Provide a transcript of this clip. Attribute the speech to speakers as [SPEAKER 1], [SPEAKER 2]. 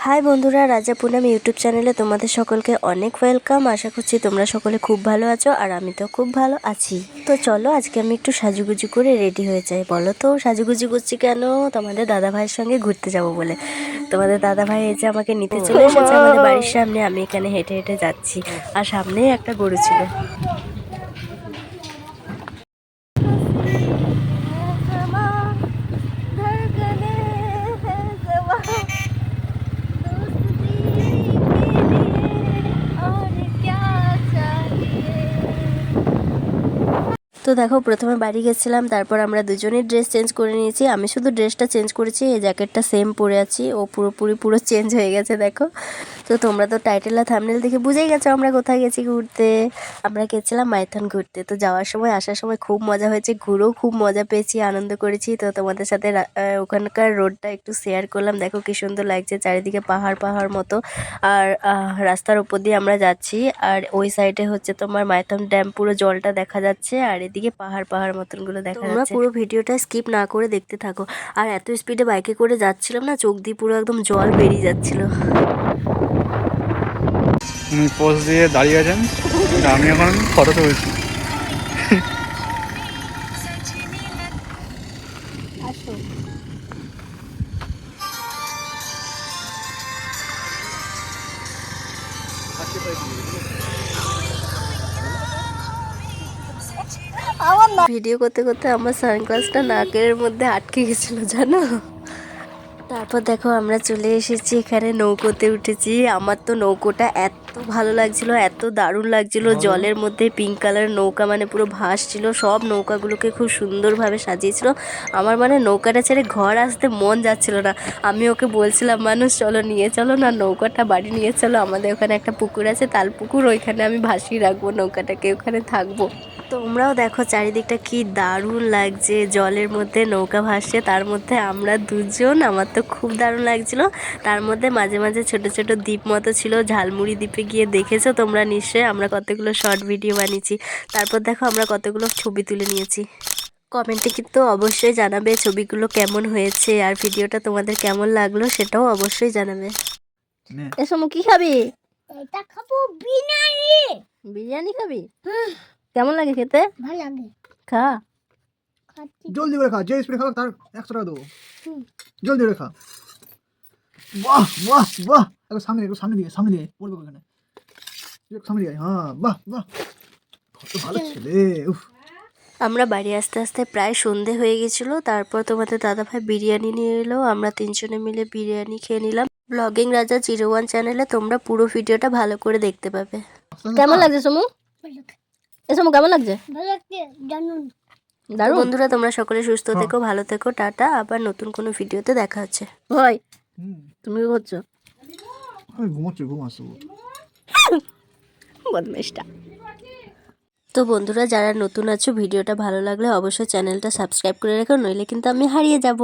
[SPEAKER 1] High বন্ধুরা, রাজা Poonam YouTube চ্যানেলে তোমাদের সকলকে অনেক ওয়েলকাম। আশা করছি তোমরা সকলে খুব ভালো আছো, আর আমি তো খুব ভালো আছি। তো চলো আজকে আমি একটু সাজুগুজু করে রেডি হয়ে যাই। বলো তো সাজুগুজু করছি কেন? তোমাদের দাদা ভাইয়ের সঙ্গে ঘুরতে যাব বলে। তোমাদের দাদা ভাই এই যে আমাকে নিতে চলে এসেছে আমাদের বাড়ির সামনে। আমি এখানে হেঁটে হেঁটে যাচ্ছি, আর সামনেই একটা গরু ছিল। তো দেখো, প্রথমে বাড়ি গেছিলাম, তারপর আমরা দুজনেই ড্রেস চেঞ্জ করে নিয়েছি। আমি শুধু ড্রেসটা চেঞ্জ করেছি, এই জ্যাকেটটা সেম পরে আছি, ও পুরো চেঞ্জ হয়ে গেছে দেখো। তো তোমরা তো টাইটেল আর থাম্বনেল দেখে বুঝেই গেছো আমরা কোথায় গেছি ঘুরতে। আমরা গেছিলাম মাইথন ঘুরতে। তো যাওয়ার সময় আসার সময় খুব মজা হয়েছে, ঘুরেও খুব মজা পেয়েছি, আনন্দ করেছি। তো তোমাদের সাথে ওখানকার রোডটা একটু শেয়ার করলাম। দেখো কি সুন্দর লাগছে, চারিদিকে পাহাড় মতো। আর রাস্তার উপর দিয়ে আমরা যাচ্ছি, আর ওই সাইডে হচ্ছে তোমার মাইথন ড্যাম, পুরো জলটা দেখা যাচ্ছে, আর এদিকে পাহাড় মতনগুলো দেখা যাচ্ছে। তোমরা পুরো ভিডিওটা স্কিপ না করে দেখতে থাকো। আর এত স্পিডে বাইকে করে যাচ্ছিলাম না, চোখ দিয়ে পুরো একদম জল বেরিয়ে যাচ্ছিল।
[SPEAKER 2] উনি পোজ দিয়ে দাঁড়িয়ে আছেন, আমি এখন ফটো তুলছি।
[SPEAKER 1] ভিডিও করতে করতে আমার সানগ্লাসটা নাকের মধ্যে আটকে গেছিলো জানো। তারপর দেখো আমরা চলে এসেছি, এখানে নৌকোতে উঠেছি। আমার তো নৌকোটা এত ভালো লাগছিল, এত দারুণ লাগছিল। জলের মধ্যে পিঙ্ক কালার নৌকা, মানে পুরো ভাসছিল। সব নৌকাগুলোকে খুব সুন্দরভাবে সাজিয়েছিল। আমার মানে নৌকাটা ছেড়ে ঘর আসতে মন যাচ্ছিল না। আমি ওকে বলছিলাম, মানুষ চলো নিয়ে চলো না, নৌকাটা বাড়ি নিয়ে চলো, আমাদের ওখানে একটা পুকুর আছে, তাল পুকুর, ওইখানে আমি ভাসিয়ে রাখবো নৌকাটাকে, ওখানে থাকবো। তোমরাও দেখো চারিদিকটা কি দারুণ লাগছে, জলের মধ্যে নৌকা ভাসছে, তার মধ্যে আমরা দুজন। আমার তো খুব দারুণ লাগছিল। তার মধ্যে মাঝে মাঝে ছোট ছোট দ্বীপ মতো ছিল, ঝালমুড়ি দ্বীপে গিয়ে দেখেছো তোমরা নিশ্চয়ই। আমরা কতগুলো শর্ট ভিডিও বানিয়েছি। তারপর দেখো আমরা কতগুলো ছবি তুলে নিয়েছি। কমেন্টে কিন্তু অবশ্যই জানাবে ছবিগুলো কেমন হয়েছে, আর ভিডিওটা তোমাদের কেমন লাগলো সেটাও অবশ্যই জানাবে। এসো কি খাবি?
[SPEAKER 3] এটা খাবো বিরিয়ানি।
[SPEAKER 1] বিরিয়ানি খাবি? কেমন লাগে খেতে?
[SPEAKER 3] ভালো লাগে।
[SPEAKER 1] খা,
[SPEAKER 2] জলদি করে খা, যে স্পিডে খাও তার 100 টাকা দেবো। জলদি করে খা। বাহ বাহ বাহ, একটু সামনে দিয়ে পড়বে ওখানে, সামনে দিয়ে। হ্যাঁ, বাহ বাহ, কত ভালো ছেলে। উফ।
[SPEAKER 1] আমরা বাড়ি আস্তে আস্তে প্রায় সন্ধে হয়ে গেছিলো। তারপর তোমাদের দাদাভাই বিরিয়ানি নিয়ে এলো, আমরা তিনজনে মিলে বিরিয়ানি খেয়ে নিলাম। ব্লগিং রাজা 01 চ্যানেলে তোমরা পুরো ভিডিওটা ভালো করে দেখতে পাবে। কেমন লাগছে সমু? সমু কেমন লাগছে?
[SPEAKER 3] ভালো লাগছে জানুন।
[SPEAKER 1] দারুণ। বন্ধুরা তোমরা সকলে সুস্থ থেকো, ভালো থেকো, টাটা। আবার নতুন কোনো ভিডিওতে দেখা হচ্ছে। ভাই তুমি কি করছো?
[SPEAKER 2] আমি ঘুমাচ্ছি।
[SPEAKER 1] বদমেশটা। তো বন্ধুরা যারা নতুন আছো, ভিডিওটা ভালো লাগলে অবশ্যই চ্যানেলটা সাবস্ক্রাইব করে রেখো, নইলে কিন্তু আমি হারিয়ে যাব।